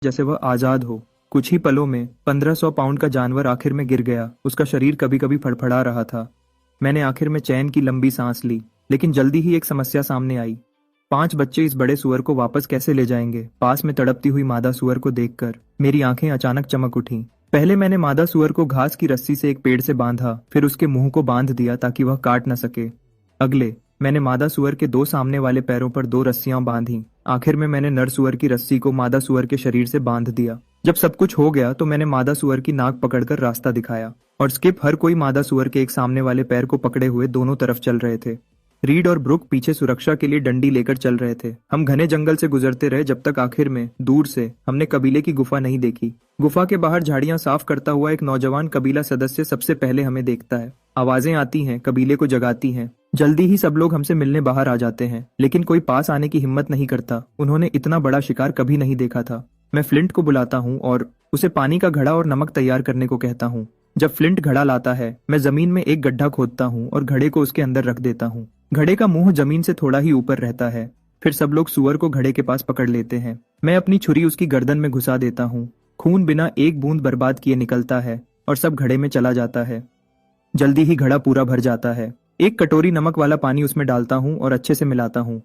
जैसे वह आजाद हो। कुछ ही पलों में 1500 पाउंड का जानवर आखिर में गिर गया। उसका शरीर कभी कभी फड़फड़ा रहा था। मैंने आखिर में चैन की लंबी सांस ली, लेकिन जल्दी ही एक समस्या सामने आई। 5 बच्चे इस बड़े सुअर को वापस कैसे ले जाएंगे? पास में तड़पती हुई मादा सुअर को देखकर मेरी आंखें अचानक चमक उठीं। पहले मैंने मादा सुअर को घास की रस्सी से एक पेड़ से बांधा, फिर उसके मुंह को बांध दिया ताकि वह काट न सके। अगले मैंने मादा सुअर के 2 सामने वाले पैरों पर 2 रस्सियां बांधी। आखिर में मैंने नर सुअर की रस्सी को मादा सुअर के शरीर से बांध दिया। जब सब कुछ हो गया तो मैंने मादा सुअर की नाक पकड़कर रास्ता दिखाया और स्किप हर कोई मादा सुअर के एक सामने वाले पैर को पकड़े हुए दोनों तरफ चल रहे थे। रीड और ब्रुक पीछे सुरक्षा के लिए डंडी लेकर चल रहे थे। हम घने जंगल से गुजरते रहे जब तक आखिर में दूर से हमने कबीले की गुफा नहीं देखी। गुफा के बाहर झाड़ियां साफ करता हुआ एक नौजवान कबीला सदस्य सबसे पहले हमें देखता है। आवाजें आती हैं, कबीले को जगाती हैं। जल्दी ही सब लोग हमसे मिलने बाहर आ जाते हैं, लेकिन कोई पास आने की हिम्मत नहीं करता। उन्होंने इतना बड़ा शिकार कभी नहीं देखा था। मैं फ्लिंट को बुलाता हूँ और उसे पानी का घड़ा और नमक तैयार करने को कहता हूँ। जब फ्लिंट घड़ा लाता है, मैं जमीन में एक गड्ढा खोदता हूँ और घड़े को उसके अंदर रख देता हूँ। घड़े का मुंह जमीन से थोड़ा ही ऊपर रहता है। फिर सब लोग सुअर को घड़े के पास पकड़ लेते हैं। मैं अपनी छुरी उसकी गर्दन में घुसा देता हूँ। खून बिना एक बूंद बर्बाद किए निकलता है और सब घड़े में चला जाता है। जल्दी ही घड़ा पूरा भर जाता है। एक कटोरी नमक वाला पानी उसमें डालता हूँ और अच्छे से मिलाता हूँ।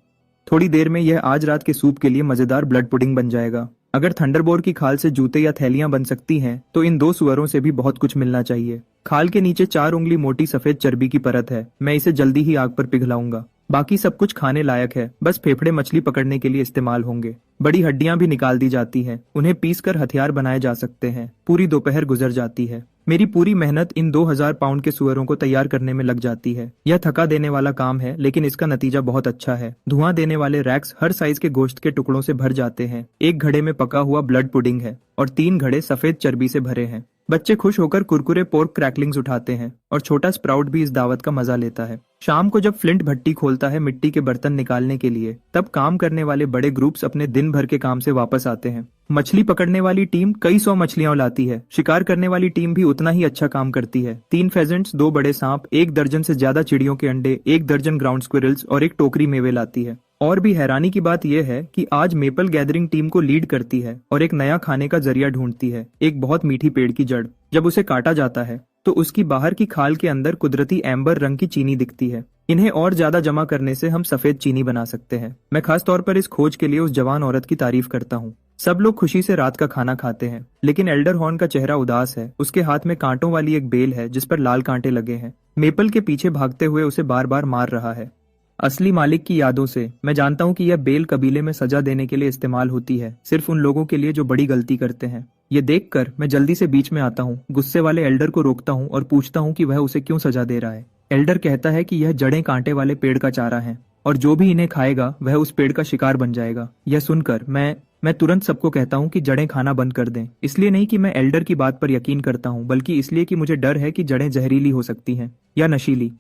थोड़ी देर में यह आज रात के सूप के लिए मजेदार ब्लड पुडिंग बन जाएगा। अगर थंडरबोर की खाल से जूते या थैलियां बन सकती हैं, तो इन 2 सुअरों से भी बहुत कुछ मिलना चाहिए। खाल के नीचे 4 उंगली मोटी सफेद चर्बी की परत है। मैं इसे जल्दी ही आग पर पिघलाऊंगा। बाकी सब कुछ खाने लायक है, बस फेफड़े मछली पकड़ने के लिए इस्तेमाल होंगे। बड़ी हड्डियां भी निकाल दी जाती हैं। उन्हें पीसकर हथियार बनाए जा सकते हैं। पूरी दोपहर गुजर जाती है। मेरी पूरी मेहनत इन 2000 पाउंड के सुअरों को तैयार करने में लग जाती है। यह थका देने वाला काम है, लेकिन इसका नतीजा बहुत अच्छा है। धुआं देने वाले रैक्स हर साइज के गोश्त के टुकड़ों से भर जाते हैं। एक घड़े में पका हुआ ब्लड पुडिंग है और 3 घड़े सफेद चर्बी से भरे हैं। बच्चे खुश होकर कुरकुरे पोर्क क्रैकलिंग्स उठाते हैं और छोटा स्प्राउट भी इस दावत का मजा लेता है। शाम को जब फ्लिंट भट्टी खोलता है मिट्टी के बर्तन निकालने के लिए, तब काम करने वाले बड़े ग्रुप्स अपने दिन भर के काम से वापस आते हैं। मछली पकड़ने वाली टीम कई 100 मछलियां लाती है। शिकार करने वाली टीम भी उतना ही अच्छा काम करती है। 3 फेजेंट्स, 2 बड़े सांप, 1 दर्जन से ज्यादा चिड़ियों के अंडे, 1 दर्जन ग्राउंड स्क्विरल्स और 1 टोकरी मेवे लाती है। और भी हैरानी की बात यह है कि आज मेपल गैदरिंग टीम को लीड करती है और एक नया खाने का जरिया ढूंढती है, एक बहुत मीठी पेड़ की जड़। जब उसे काटा जाता है तो उसकी बाहर की खाल के अंदर कुदरती एम्बर रंग की चीनी दिखती है। इन्हें और ज्यादा जमा करने से हम सफेद चीनी बना सकते हैं। मैं खास तौर पर इस खोज के लिए उस जवान औरत की तारीफ करता हूँ। सब लोग खुशी से रात का खाना खाते हैं, लेकिन एल्डर हॉर्न का चेहरा उदास है। उसके हाथ में कांटों वाली एक बेल है जिस पर लाल कांटे लगे हैं। मेपल के पीछे भागते हुए उसे बार बार मार रहा है। असली मालिक की यादों से मैं जानता हूँ कि यह बेल कबीले में सजा देने के लिए इस्तेमाल होती है, सिर्फ उन लोगों के लिए जो बड़ी गलती करते हैं। ये देखकर मैं जल्दी से बीच में आता हूँ, गुस्से वाले एल्डर को रोकता हूँ और पूछता हूँ कि वह उसे क्यों सजा दे रहा है। एल्डर कहता है कि यह जड़ें कांटे वाले पेड़ का चारा है और जो भी इन्हें खाएगा वह उस पेड़ का शिकार बन जाएगा। यह सुनकर मैं तुरंत सबको कहता हूँ कि जड़ें खाना बंद कर दें। इसलिए नहीं कि मैं एल्डर की बात पर यकीन करता हूँ, बल्कि इसलिए कि मुझे डर है कि जड़ें जहरीली हो सकती हैं या नशीली।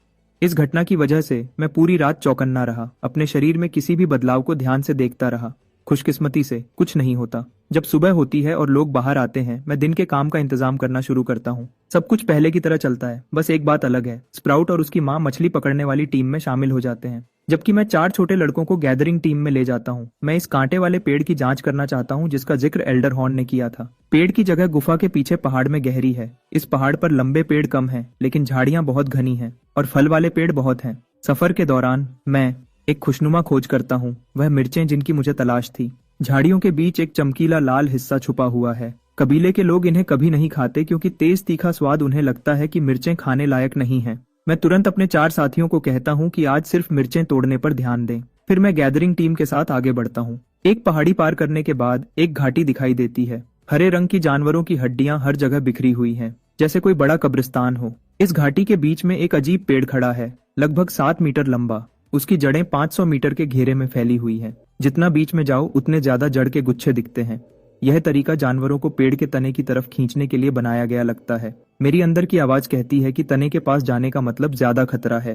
इस घटना की वजह से मैं पूरी रात चौकन्ना रहा, अपने शरीर में किसी भी बदलाव को ध्यान से देखता रहा। खुशकिस्मती से कुछ नहीं होता। जब सुबह होती है और लोग बाहर आते हैं, मैं दिन के काम का इंतजाम करना शुरू करता हूँ। सब कुछ पहले की तरह चलता है, बस एक बात अलग है। स्प्राउट और उसकी माँ मछली पकड़ने वाली टीम में शामिल हो जाते हैं, जबकि मैं 4 छोटे लड़कों को गैदरिंग टीम में ले जाता हूँ। मैं इस कांटे वाले पेड़ की जांच करना चाहता हूँ जिसका जिक्र एल्डर हॉर्न ने किया था। पेड़ की जगह गुफा के पीछे पहाड़ में गहरी है। इस पहाड़ पर लंबे पेड़ कम हैं, लेकिन झाड़ियां बहुत घनी हैं और फल वाले पेड़ बहुत हैं। सफर के दौरान मैं एक खुशनुमा खोज करता हूँ, वह मिर्चें जिनकी मुझे तलाश थी। झाड़ियों के बीच एक चमकीला लाल हिस्सा छुपा हुआ है। कबीले के लोग इन्हें कभी नहीं खाते क्योंकि तेज तीखा स्वाद उन्हें लगता है कि मिर्चें खाने लायक नहीं हैं। मैं तुरंत अपने 4 साथियों को कहता हूँ कि आज सिर्फ मिर्चें तोड़ने पर ध्यान दें। फिर मैं गैदरिंग टीम के साथ आगे बढ़ता हूँ। एक पहाड़ी पार करने के बाद एक घाटी दिखाई देती है। हरे रंग की जानवरों की हड्डियां हर जगह बिखरी हुई हैं, जैसे कोई बड़ा कब्रिस्तान हो। इस घाटी के बीच में एक अजीब पेड़ खड़ा है, लगभग 7 मीटर लंबा। उसकी जड़ें 500 मीटर के घेरे में फैली हुई हैं। जितना बीच में जाओ उतने ज्यादा जड़ के गुच्छे दिखते हैं। यह तरीका जानवरों को पेड़ के तने की तरफ खींचने के लिए बनाया गया लगता है। मेरी अंदर की आवाज कहती है कि तने के पास जाने का मतलब ज्यादा खतरा है।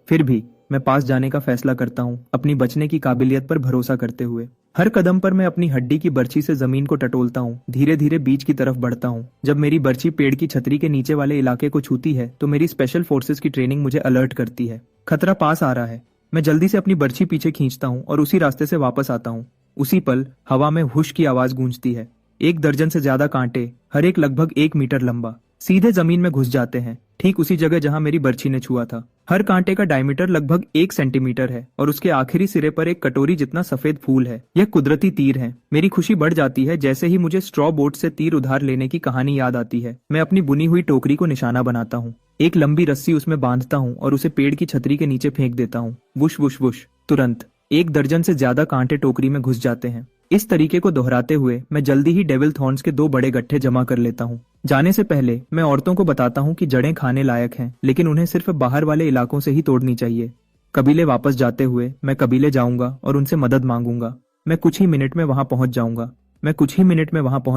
फिर भी मैं पास जाने का फैसला करता हूँ, अपनी बचने की काबिलियत पर भरोसा करते हुए। हर कदम पर मैं अपनी हड्डी की बर्छी से जमीन को टटोलता हूँ, धीरे धीरे बीच की तरफ बढ़ता हूँ। जब मेरी बर्छी पेड़ की छतरी के नीचे वाले इलाके को छूती है तो मेरी स्पेशल फोर्सेस की ट्रेनिंग मुझे अलर्ट करती है। खतरा पास आ रहा है। मैं जल्दी से अपनी बर्छी पीछे खींचता हूँ और उसी रास्ते से वापस आता हूँ। उसी पल हवा में हुश की आवाज गूंजती है। 1 दर्जन से ज्यादा कांटे, हर एक लगभग 1 मीटर लंबा, सीधे जमीन में घुस जाते हैं, ठीक उसी जगह जहां मेरी बर्छी ने छुआ था। हर कांटे का डायमीटर लगभग 1 सेंटीमीटर है और उसके आखिरी सिरे पर एक कटोरी जितना सफेद फूल है। यह कुदरती तीर है। मेरी खुशी बढ़ जाती है जैसे ही मुझे स्ट्रॉ बोट से तीर उधार लेने की कहानी याद आती है। मैं अपनी बुनी हुई टोकरी को निशाना बनाता हूँ, एक लंबी रस्सी उसमें बांधता हूँ और उसे पेड़ की छतरी के नीचे फेंक देता हूँ। वुश वुश वुश, तुरंत 1 दर्जन से ज्यादा कांटे टोकरी में घुस जाते हैं। इस तरीके को दोहराते हुए मैं जल्दी ही डेविल थॉर्न्स के 2 बड़े गट्ठे जमा कर लेता हूँ। जाने से पहले मैं औरतों को बताता हूँ कि जड़ें खाने लायक हैं, लेकिन उन्हें सिर्फ बाहर वाले इलाकों से ही तोड़नी चाहिए। कबीले वापस जाते हुए मैं कबीले जाऊंगा और उनसे मदद मांगूंगा। मैं कुछ ही मिनट में वहां पहुंच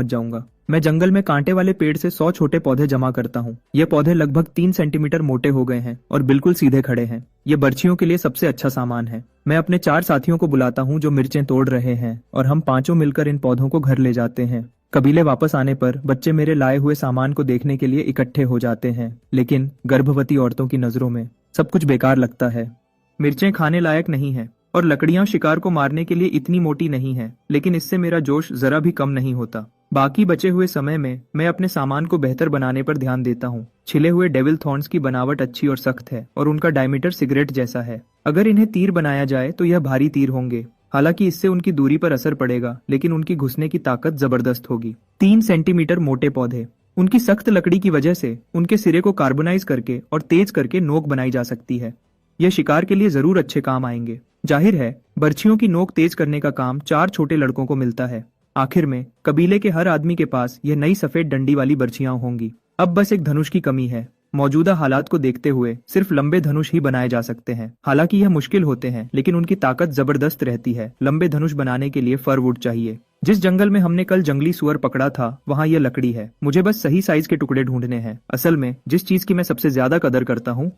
जाऊंगा। मैं जंगल में कांटे वाले पेड़ से 100 छोटे पौधे जमा करता हूँ। ये पौधे लगभग 3 सेंटीमीटर मोटे हो गए हैं और बिल्कुल सीधे खड़े हैं। ये बर्छियों के लिए सबसे अच्छा सामान है। मैं अपने 4 साथियों को बुलाता हूँ जो मिर्चें तोड़ रहे हैं और हम पांचों मिलकर इन पौधों को घर ले जाते हैं। कबीले वापस आने पर बच्चे मेरे लाए हुए सामान को देखने के लिए इकट्ठे हो जाते हैं, लेकिन गर्भवती औरतों की नजरों में सब कुछ बेकार लगता है। मिर्चें खाने लायक नहीं है और लकड़ियां शिकार को मारने के लिए इतनी मोटी नहीं है, लेकिन इससे मेरा जोश जरा भी कम नहीं होता। बाकी बचे हुए समय में मैं अपने सामान को बेहतर बनाने पर ध्यान देता हूँ। छिले हुए डेविल थॉर्न्स की बनावट अच्छी और सख्त है और उनका डायमीटर सिगरेट जैसा है। अगर इन्हें तीर बनाया जाए तो यह भारी तीर होंगे। हालांकि इससे उनकी दूरी पर असर पड़ेगा, लेकिन उनकी घुसने की ताकत जबरदस्त होगी। 3 सेंटीमीटर मोटे पौधे, उनकी सख्त लकड़ी की वजह से उनके सिरे को कार्बोनाइज करके और तेज करके नोक बनाई जा सकती है। यह शिकार के लिए जरूर अच्छे काम आएंगे। जाहिर है, बर्छियों की नोक तेज करने का काम 4 छोटे लड़कों को मिलता है। आखिर में कबीले के हर आदमी के पास यह नई सफेद डंडी वाली बर्छियां होंगी। अब बस एक धनुष की कमी है। मौजूदा हालात को देखते हुए सिर्फ लंबे धनुष ही बनाए जा सकते हैं। हालांकि यह मुश्किल होते हैं, लेकिन उनकी ताकत जबरदस्त रहती है। लंबे धनुष बनाने के लिए फरवुड चाहिए। जिस जंगल में हमने कल जंगली सुअर पकड़ा था, वहाँ यह लकड़ी है। मुझे बस सही साइज के टुकड़े ढूंढने हैं। असल में जिस चीज की मैं सबसे ज्यादा कदर करता हूँ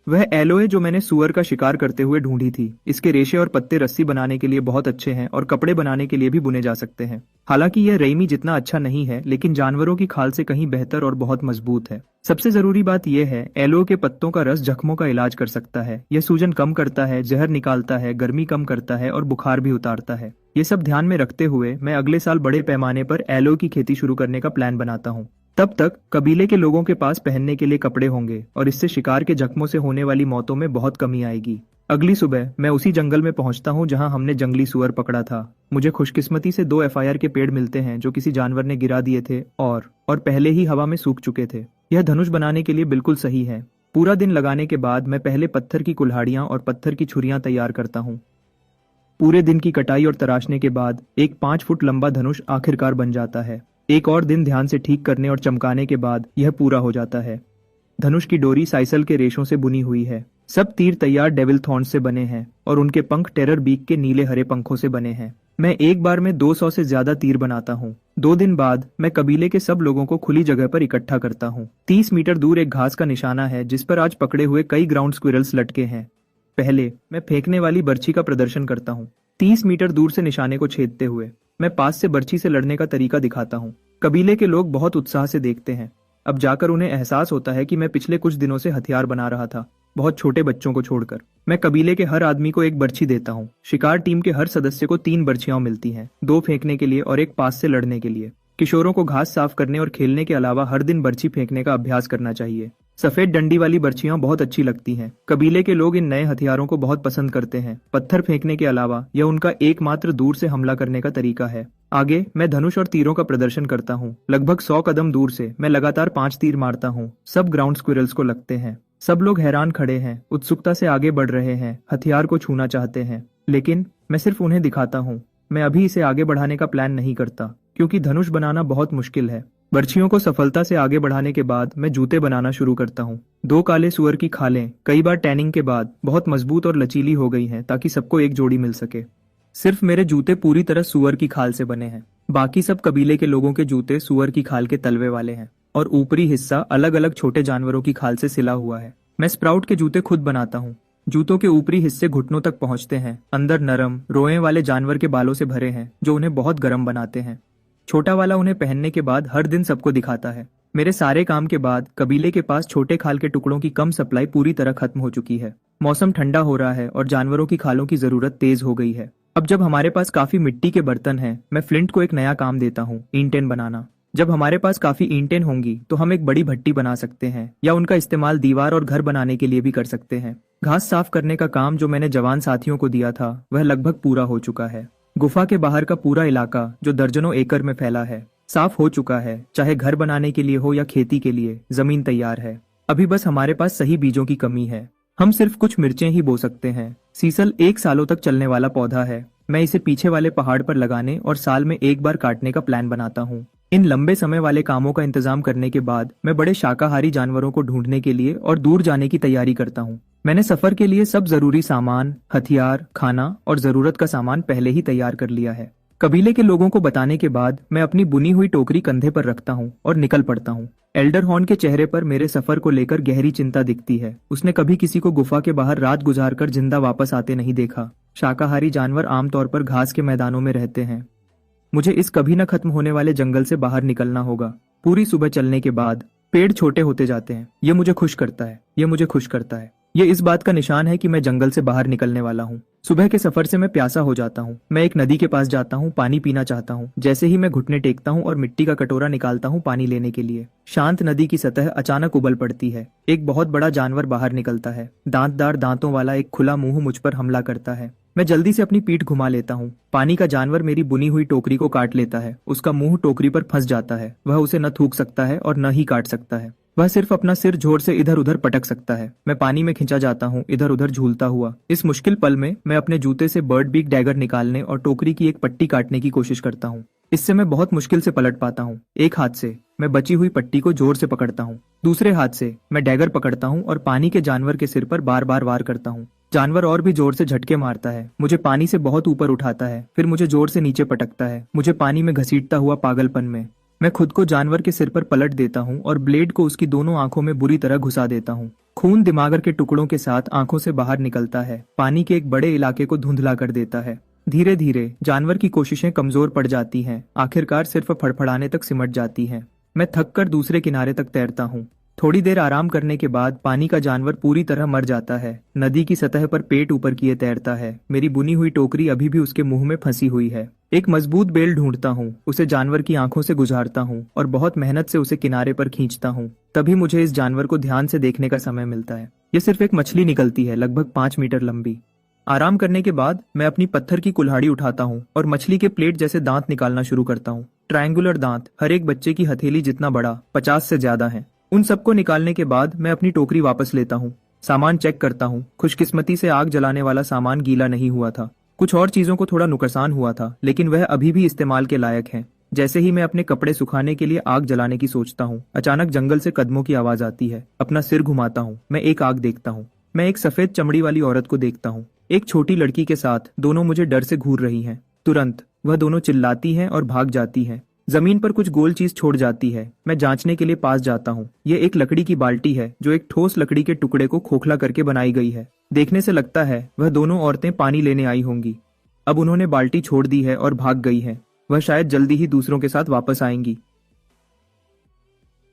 वह एलोए जो मैंने सुअर का शिकार करते हुए ढूंढी थी। इसके रेशे और पत्ते रस्सी बनाने के लिए बहुत अच्छे हैं और कपड़े बनाने के लिए भी बुने जा सकते हैं। हालांकि यह रेमी जितना अच्छा नहीं है, लेकिन जानवरों की खाल से कहीं बेहतर और बहुत मजबूत है। सबसे जरूरी बात यह है, एलोए के पत्तों का रस जख्मों का इलाज कर सकता है। यह सूजन कम करता है, जहर निकालता है, गर्मी कम करता है और बुखार भी उतारता है। ये सब ध्यान में रखते हुए मैं अगले साल बड़े पैमाने पर एलोए की खेती शुरू करने का प्लान बनाता हूँ। तब तक कबीले के लोगों के पास पहनने के लिए कपड़े होंगे और इससे शिकार के जख्मों से होने वाली मौतों में बहुत कमी आएगी। अगली सुबह मैं उसी जंगल में पहुंचता हूं जहां हमने जंगली सुअर पकड़ा था। मुझे खुशकिस्मती से 2 FIR के पेड़ मिलते हैं जो किसी जानवर ने गिरा दिए थे और पहले ही हवा में सूख चुके थे। यह धनुष बनाने के लिए बिल्कुल सही है। पूरा दिन लगाने के बाद मैं पहले पत्थर की कुल्हाड़ियां और पत्थर की छुरियां तैयार करता हूँ। पूरे दिन की कटाई और तराशने के बाद एक 5 फुट लंबा धनुष आखिरकार बन जाता है। एक और दिन ध्यान से ठीक करने और चमकाने के बाद यह पूरा हो जाता है। धनुष की डोरी साइसल के रेशों से बुनी हुई है। सब तीर तैयार डेविल थॉर्न्स से बने हैं और उनके पंख टेरर बीक के नीले हरे पंखों से बने हैं। मैं एक बार में 200 से ज्यादा तीर बनाता हूँ। 2 दिन बाद मैं कबीले के सब लोगों को खुली जगह पर इकट्ठा करता हूँ। 30 मीटर दूर एक घास का निशाना है जिस पर आज पकड़े हुए कई ग्राउंड स्क्विरल्स लटके हैं। पहले मैं फेंकने वाली बर्छी का प्रदर्शन करता हूँ। 30 मीटर दूर से निशाने को छेदते हुए मैं पास से बर्छी से लड़ने का तरीका दिखाता हूँ। कबीले के लोग बहुत उत्साह से देखते हैं। अब जाकर उन्हें एहसास होता है कि मैं पिछले कुछ दिनों से हथियार बना रहा था, बहुत छोटे बच्चों को छोड़कर। मैं कबीले के हर आदमी को एक बर्छी देता हूँ। शिकार टीम के हर सदस्य को 3 बर्छियां मिलती हैं, 2 फेंकने के लिए और एक पास से लड़ने के लिए। किशोरों को घास साफ करने और खेलने के अलावा हर दिन बर्छी फेंकने का अभ्यास करना चाहिए। सफेद डंडी वाली बर्छियां बहुत अच्छी लगती हैं। कबीले के लोग इन नए हथियारों को बहुत पसंद करते हैं। पत्थर फेंकने के अलावा यह उनका एकमात्र दूर से हमला करने का तरीका है। आगे मैं धनुष और तीरों का प्रदर्शन करता हूँ। लगभग 100 कदम दूर से मैं लगातार 5 तीर मारता हूँ। सब ग्राउंड स्क्विरल्स को लगते हैं। सब लोग हैरान खड़े हैं, उत्सुकता से आगे बढ़ रहे हैं, हथियार को छूना चाहते हैं, लेकिन मैं सिर्फ उन्हें दिखाता हूँ। मैं अभी इसे आगे बढ़ाने का प्लान नहीं करता, क्योंकि धनुष बनाना बहुत मुश्किल है। बर्छियों को सफलता से आगे बढ़ाने के बाद मैं जूते बनाना शुरू करता हूँ। 2 काले सुअर की खालें कई बार टैनिंग के बाद बहुत मजबूत और लचीली हो गई हैं, ताकि सबको एक जोड़ी मिल सके। सिर्फ मेरे जूते पूरी तरह सुअर की खाल से बने हैं। बाकी सब कबीले के लोगों के जूते सुअर की खाल के तलवे वाले हैं और ऊपरी हिस्सा अलग अलग छोटे जानवरों की खाल से सिला हुआ है। मैं स्प्राउट के जूते खुद बनाता हूँ। जूतों के ऊपरी हिस्से घुटनों तक पहुँचते हैं। अंदर नरम रोए वाले जानवर के बालों से भरे हैं, जो उन्हें बहुत गर्म बनाते हैं। छोटा वाला उन्हें पहनने के बाद हर दिन सबको दिखाता है। मेरे सारे काम के बाद कबीले के पास छोटे खाल के टुकड़ों की कम सप्लाई पूरी तरह खत्म हो चुकी है। मौसम ठंडा हो रहा है और जानवरों की खालों की जरूरत तेज हो गई है। अब जब हमारे पास काफी मिट्टी के बर्तन हैं, मैं फ्लिंट को एक नया काम देता हूँ, ईंटें बनाना। जब हमारे पास काफी ईंटें होंगी तो हम एक बड़ी भट्टी बना सकते हैं या उनका इस्तेमाल दीवार और घर बनाने के लिए भी कर सकते हैं। घास साफ करने का काम जो मैंने जवान साथियों को दिया था वह लगभग पूरा हो चुका है। गुफा के बाहर का पूरा इलाका जो दर्जनों एकड़ में फैला है साफ हो चुका है। चाहे घर बनाने के लिए हो या खेती के लिए, जमीन तैयार है। अभी बस हमारे पास सही बीजों की कमी है। हम सिर्फ कुछ मिर्चें ही बो सकते हैं। सीसल 1 सालों तक चलने वाला पौधा है। मैं इसे पीछे वाले पहाड़ पर लगाने और साल में एक बार काटने का प्लान बनाता हूँ। इन लंबे समय वाले कामों का इंतजाम करने के बाद मैं बड़े शाकाहारी जानवरों को ढूंढने के लिए और दूर जाने की तैयारी करता हूँ। मैंने सफर के लिए सब जरूरी सामान, हथियार, खाना और जरूरत का सामान पहले ही तैयार कर लिया है। कबीले के लोगों को बताने के बाद मैं अपनी बुनी हुई टोकरी कंधे पर रखता हूँ और निकल पड़ता हूँ। एल्डर हॉर्न के चेहरे पर मेरे सफर को लेकर गहरी चिंता दिखती है। उसने कभी किसी को गुफा के बाहर रात गुजारकर जिंदा वापस आते नहीं देखा। शाकाहारी जानवर आमतौर पर घास के मैदानों में रहते हैं। मुझे इस कभी न खत्म होने वाले जंगल से बाहर निकलना होगा। पूरी सुबह चलने के बाद पेड़ छोटे होते जाते हैं। ये मुझे खुश करता है। ये इस बात का निशान है कि मैं जंगल से बाहर निकलने वाला हूँ। सुबह के सफर से मैं प्यासा हो जाता हूँ। मैं एक नदी के पास जाता हूँ, पानी पीना चाहता हूँ। जैसे ही मैं घुटने टेकता हूँ और मिट्टी का कटोरा निकालता हूँ पानी लेने के लिए, शांत नदी की सतह अचानक उबल पड़ती है। एक बहुत बड़ा जानवर बाहर निकलता है। दांतदार दांतों वाला एक खुला मुंह मुझ पर हमला करता है। मैं जल्दी से अपनी पीठ घुमा लेता हूँ। पानी का जानवर मेरी बुनी हुई टोकरी को काट लेता है। उसका मुंह टोकरी पर फंस जाता है। वह उसे न थूक सकता है और न ही काट सकता है। वह सिर्फ अपना सिर जोर से इधर उधर पटक सकता है। मैं पानी में खिंचा जाता हूँ, इधर उधर झूलता हुआ। इस मुश्किल पल में मैं अपने जूते से बर्ड बीक डैगर निकालने और टोकरी की एक पट्टी काटने की कोशिश करता हूँ। इससे मैं बहुत मुश्किल से पलट पाता हूँ। एक हाथ से मैं बची हुई पट्टी को जोर से पकड़ता हूँ। दूसरे हाथ से मैं डैगर पकड़ता हूँ और पानी के जानवर के सिर पर बार बार वार करता हूँ। जानवर और भी जोर से झटके मारता है। मुझे पानी से बहुत ऊपर उठाता है, फिर मुझे जोर से नीचे पटकता है। मुझे पानी में घसीटता हुआ पागलपन में मैं खुद को जानवर के सिर पर पलट देता हूँ और ब्लेड को उसकी दोनों आंखों में बुरी तरह घुसा देता हूँ। खून दिमागर के टुकड़ों के साथ आंखों से बाहर निकलता है। पानी के एक बड़े इलाके को धुंधला कर देता है। धीरे धीरे जानवर की कोशिशें कमजोर पड़ जाती हैं। आखिरकार सिर्फ फड़फड़ाने तक सिमट जाती हैं। मैं थक कर दूसरे किनारे तक तैरता हूँ। थोड़ी देर आराम करने के बाद पानी का जानवर पूरी तरह मर जाता है। नदी की सतह पर पेट ऊपर किए तैरता है। मेरी बुनी हुई टोकरी अभी भी उसके मुंह में फंसी हुई है। एक मजबूत बेल ढूंढता हूँ, उसे जानवर की आंखों से गुजारता हूँ और बहुत मेहनत से उसे किनारे पर खींचता हूँ। तभी मुझे इस जानवर को ध्यान से देखने का समय मिलता है। ये सिर्फ एक मछली निकलती है, लगभग 5 मीटर लंबी। आराम करने के बाद मैं अपनी पत्थर की कुल्हाड़ी उठाता हूँ और मछली के प्लेट जैसे दांत निकालना शुरू करता हूँ। ट्रायंगुलर दांत, हर एक बच्चे की हथेली जितना बड़ा, 50 से ज्यादा है। उन सबको निकालने के बाद मैं अपनी टोकरी वापस लेता हूँ। सामान चेक करता हूँ। खुशकिस्मती से आग जलाने वाला सामान गीला नहीं हुआ था। कुछ और चीजों को थोड़ा नुकसान हुआ था, लेकिन वह अभी भी इस्तेमाल के लायक है। जैसे ही मैं अपने कपड़े सुखाने के लिए आग जलाने की सोचता हूँ, अचानक जंगल से कदमों की आवाज आती है। अपना सिर घुमाता हूँ। मैं एक आग देखता हूँ। मैं एक सफेद चमड़ी वाली औरत को देखता हूँ, एक छोटी लड़की के साथ। दोनों मुझे डर से घूर रही हैं। तुरंत वह दोनों चिल्लाती हैं और भाग जाती हैं। जमीन पर कुछ गोल चीज छोड़ जाती है। मैं जांचने के लिए पास जाता हूँ। ये एक लकड़ी की बाल्टी है जो एक ठोस लकड़ी के टुकड़े को खोखला करके बनाई गई है। देखने से लगता है वह दोनों औरतें पानी लेने आई होंगी। अब उन्होंने बाल्टी छोड़ दी है और भाग गई हैं। वह शायद जल्दी ही दूसरों के साथ वापस आएंगी।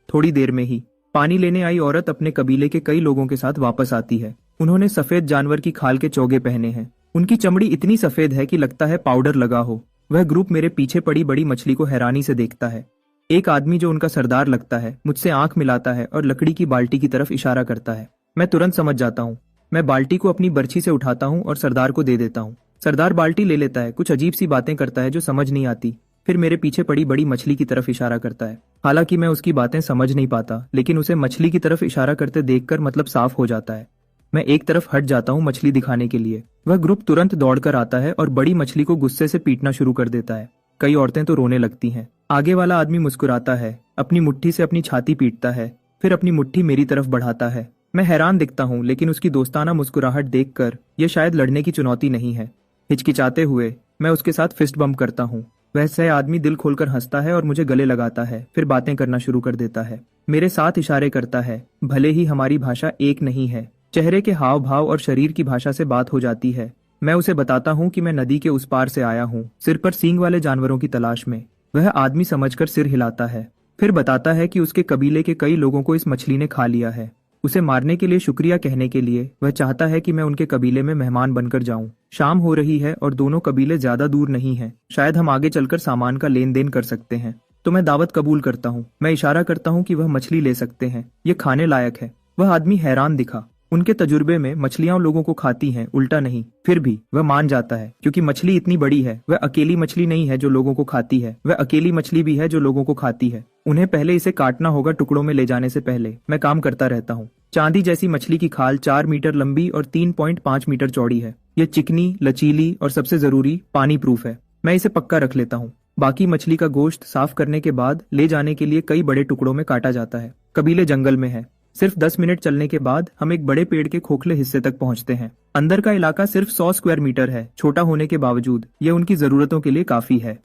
थोड़ी देर में ही पानी लेने आई औरत अपने कबीले के कई लोगों के साथ वापस आती है। उन्होंने सफेद जानवर की खाल के चोगे पहने हैं। उनकी चमड़ी इतनी सफेद है कि लगता है पाउडर लगा हो। वह ग्रुप मेरे पीछे पड़ी बड़ी मछली को हैरानी से देखता है। एक आदमी जो उनका सरदार लगता है मुझसे आंख मिलाता है और लकड़ी की बाल्टी की तरफ इशारा करता है। मैं तुरंत समझ जाता हूँ। मैं बाल्टी को अपनी बर्छी से उठाता हूँ और सरदार को दे देता हूँ। सरदार बाल्टी ले लेता है, कुछ अजीब सी बातें करता है जो समझ नहीं आती। फिर मेरे पीछे पड़ी बड़ी मछली की तरफ इशारा करता है। हालांकि मैं उसकी बातें समझ नहीं पाता, लेकिन उसे मछली की तरफ इशारा करते देखकर मतलब साफ हो जाता है। मैं एक तरफ हट जाता हूँ मछली दिखाने के लिए। वह ग्रुप तुरंत दौड़कर आता है और बड़ी मछली को गुस्से से पीटना शुरू कर देता है। कई औरतें तो रोने लगती हैं। आगे वाला आदमी मुस्कुराता है, अपनी मुट्ठी से अपनी छाती पीटता है, फिर अपनी मुट्ठी मेरी तरफ बढ़ाता है। मैं हैरान दिखता हूँ, लेकिन उसकी दोस्ताना मुस्कुराहट देखकर यह शायद लड़ने की चुनौती नहीं है। हिचकिचाते हुए मैं उसके साथ फिस्ट बम्प करता हूँ। वह सह आदमी दिल खोलकर हंसता है और मुझे गले लगाता है, फिर बातें करना शुरू कर देता है। मेरे साथ इशारे करता है। भले ही हमारी भाषा एक नहीं है, चेहरे के हाव भाव और शरीर की भाषा से बात हो जाती है। मैं उसे बताता हूँ कि मैं नदी के उस पार से आया हूँ, सिर पर सींग वाले जानवरों की तलाश में। वह आदमी समझकर सिर हिलाता है, फिर बताता है कि उसके कबीले के कई लोगों को इस मछली ने खा लिया है। उसे मारने के लिए शुक्रिया कहने के लिए। वह चाहता है कि मैं उनके कबीले में मेहमान बनकर जाऊं। शाम हो रही है और दोनों कबीले ज्यादा दूर नहीं हैं। शायद हम आगे चलकर सामान का लेन देन कर सकते हैं। तो मैं दावत कबूल करता हूँ। मैं इशारा करता हूँ कि वह मछली ले सकते हैं, ये खाने लायक है। वह आदमी हैरान दिखा। उनके तजुर्बे में मछलियां लोगों को खाती हैं, उल्टा नहीं। फिर भी वह मान जाता है क्योंकि मछली इतनी बड़ी है। वह अकेली मछली नहीं है जो लोगों को खाती है, वह अकेली मछली भी है जो लोगों को खाती है। उन्हें पहले इसे काटना होगा टुकड़ों में ले जाने से पहले। मैं काम करता रहता हूँ। चांदी जैसी मछली की खाल 4 मीटर लंबी और 3.5 मीटर चौड़ी है। यह चिकनी, लचीली और सबसे जरूरी पानी प्रूफ है। मैं इसे पक्का रख लेता हूँ। बाकी मछली का गोश्त साफ करने के बाद ले जाने के लिए कई बड़े टुकड़ों में काटा जाता है। कबीले जंगल में है। सिर्फ 10 मिनट चलने के बाद हम एक बड़े पेड़ के खोखले हिस्से तक पहुंचते हैं। अंदर का इलाका सिर्फ 100 स्क्वायर मीटर है। छोटा होने के बावजूद यह उनकी जरूरतों के लिए काफी है,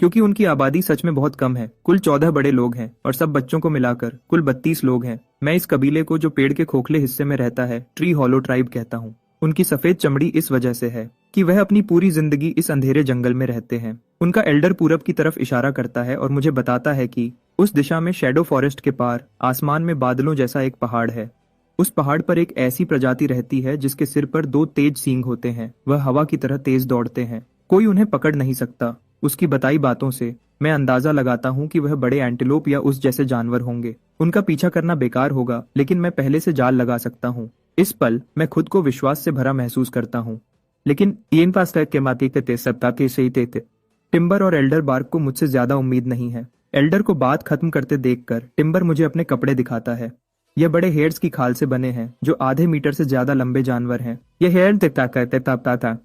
क्योंकि उनकी आबादी सच में बहुत कम है। कुल 14 बड़े लोग हैं और सब बच्चों को मिलाकर कुल 32 लोग हैं। मैं इस कबीले को जो पेड़ के खोखले हिस्से में रहता है ट्री हॉलो ट्राइब कहता हूँ। उनकी सफेद चमड़ी इस वजह से है कि वह अपनी पूरी जिंदगी इस अंधेरे जंगल में रहते हैं। उनका एल्डर पूरब की तरफ इशारा करता है और मुझे बताता है कि उस दिशा में शैडो फॉरेस्ट के पार आसमान में बादलों जैसा एक पहाड़ है। उस पहाड़ पर एक ऐसी प्रजाति रहती है जिसके सिर पर 2 तेज सींग होते हैं। वह हवा की तरह तेज दौड़ते हैं। कोई उन्हें पकड़ नहीं सकता। उसकी बताई बातों से मैं अंदाजा लगाता हूँ कि वह बड़े एंटीलोप या उस जैसे जानवर होंगे। उनका पीछा करना बेकार होगा, लेकिन मैं पहले से जाल लगा सकता हूँ। इस पल मैं खुद को विश्वास से भरा महसूस करता हूँ। लेकिन इन पास के माती ते सप्ताह सही थे। टिम्बर और एल्डर बार्क को मुझसे ज्यादा उम्मीद नहीं है। एल्डर को बात खत्म करते देखकर टिम्बर मुझे अपने कपड़े दिखाता है। यह बड़े हेयर्स की खाल से बने हैं जो आधे मीटर से ज्यादा लंबे जानवर हैं। यह हेयर तापता था।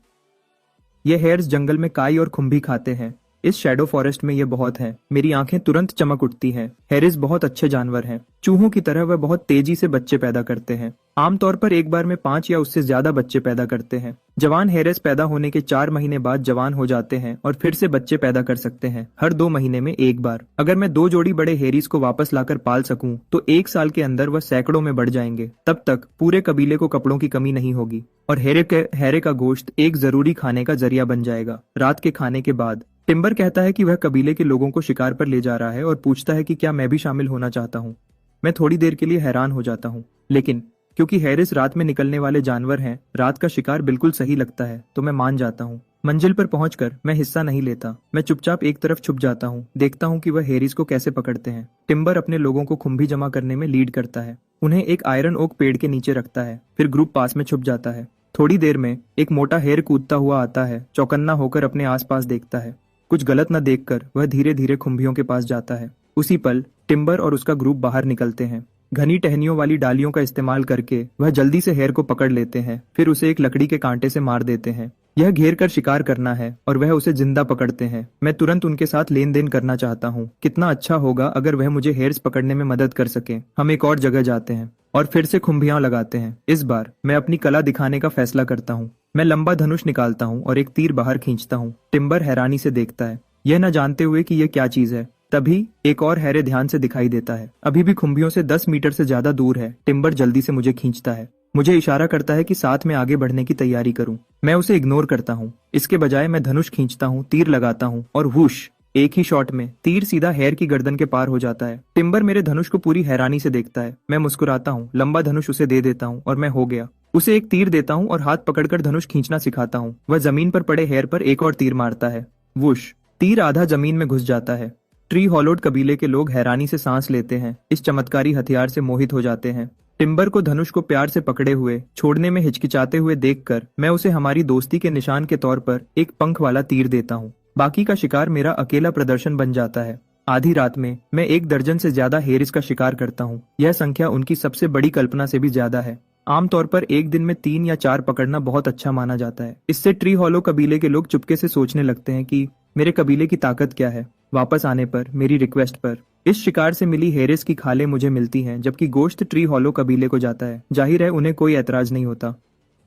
ये हेयर्स जंगल में काई और खुम्भी खाते हैं। इस शैडो फॉरेस्ट में ये बहुत है। मेरी आंखें तुरंत चमक उठती हैं। हेरिस बहुत अच्छे जानवर हैं। चूहों की तरह वह बहुत तेजी से बच्चे पैदा करते हैं। आमतौर पर एक बार में 5 या उससे ज्यादा बच्चे पैदा करते हैं। जवान हेरिस पैदा होने के 4 महीने बाद जवान हो जाते हैं और फिर से बच्चे पैदा कर सकते हैं, हर 2 महीने में एक बार। अगर मैं 2 जोड़ी बड़े हेरिस को वापस लाकर पाल सकूं तो 1 साल के अंदर वह सैकड़ों में बढ़ जाएंगे। तब तक पूरे कबीले को कपड़ों की कमी नहीं होगी और हेरे का गोश्त एक जरूरी खाने का जरिया बन जाएगा। रात के खाने के बाद टिम्बर कहता है कि वह कबीले के लोगों को शिकार पर ले जा रहा है और पूछता है कि क्या मैं भी शामिल होना चाहता हूँ। मैं थोड़ी देर के लिए हैरान हो जाता हूँ, लेकिन क्योंकि हेरिस रात में निकलने वाले जानवर हैं, रात का शिकार बिल्कुल सही लगता है, तो मैं मान जाता हूँ। मंजिल पर पहुंचकर मैं हिस्सा नहीं लेता। मैं चुपचाप एक तरफ छुप जाता हूँ, देखता हूँ कि वह हेरिस को कैसे पकड़ते हैं। टिम्बर अपने लोगों को खुम्भी जमा करने में लीड करता है। उन्हें एक आयरन ओक पेड़ के नीचे रखता है, फिर ग्रुप पास में छुप जाता है। थोड़ी देर में एक मोटा हेर कूदता हुआ आता है। चौकन्ना होकर अपने आसपास देखता है। कुछ गलत न देखकर वह धीरे धीरे खुम्भियों के पास जाता है। उसी पल टिम्बर और उसका ग्रुप बाहर निकलते हैं। घनी टहनियों वाली डालियों का इस्तेमाल करके वह जल्दी से हेर को पकड़ लेते हैं, फिर उसे एक लकड़ी के कांटे से मार देते हैं। यह घेर कर शिकार करना है और वह उसे जिंदा पकड़ते हैं। मैं तुरंत उनके साथ लेन देन करना चाहता हूँ। कितना अच्छा होगा अगर वह मुझे हेर्स पकड़ने में मदद कर सके। हम एक और जगह जाते हैं और फिर से खुम्भियां लगाते हैं। इस बार मैं अपनी कला दिखाने का फैसला करता हूँ। मैं लंबा धनुष निकालता हूँ और एक तीर बाहर खींचता हूँ। टिम्बर हैरानी से देखता है, यह न जानते हुए कि यह क्या चीज है। तभी एक और हैरे ध्यान से दिखाई देता है। अभी भी खुम्भियों से 10 मीटर से ज्यादा दूर है। टिम्बर जल्दी से मुझे खींचता है, मुझे इशारा करता है कि साथ में आगे बढ़ने की तैयारी करूं। मैं उसे इग्नोर करता हूं। इसके बजाय मैं धनुष खींचता हूं, तीर लगाता हूं और वूश, एक ही शॉट में तीर सीधा हेर की गर्दन के पार हो जाता है। टिम्बर मेरे धनुष को पूरी हैरानी से देखता है। मैं मुस्कुराता हूँ, लंबा धनुष उसे दे देता हूँ और मैं हो गया। उसे एक तीर देता हूँ और हाथ पकड़कर धनुष खींचना सिखाता हूँ। वह जमीन पर पड़े हेर पर एक और तीर मारता है। वुश, तीर आधा जमीन में घुस जाता है। ट्री हॉलोड कबीले के लोग हैरानी से सांस लेते हैं। इस चमत्कारी हथियार से मोहित हो जाते हैं। टिम्बर को धनुष को प्यार से पकड़े हुए छोड़ने में हिचकिचाते हुए देखकर मैं उसे हमारी दोस्ती के निशान के तौर पर एक पंख वाला तीर देता हूँ। बाकी का शिकार मेरा अकेला प्रदर्शन बन जाता है। आधी रात में मैं 1 दर्जन से ज्यादा हेरिस का शिकार करता हूँ। यह संख्या उनकी सबसे बड़ी कल्पना से भी ज्यादा है। आमतौर पर एक दिन में 3 या 4 पकड़ना बहुत अच्छा माना जाता है। इससे ट्री हॉलो कबीले के लोग चुपके से सोचने लगते हैं कि मेरे कबीले की ताकत क्या है। वापस आने पर मेरी रिक्वेस्ट पर इस शिकार से मिली हेरिस की खालें मुझे मिलती हैं, जबकि गोश्त ट्री हॉलो कबीले को जाता है। जाहिर है उन्हें कोई ऐतराज नहीं होता।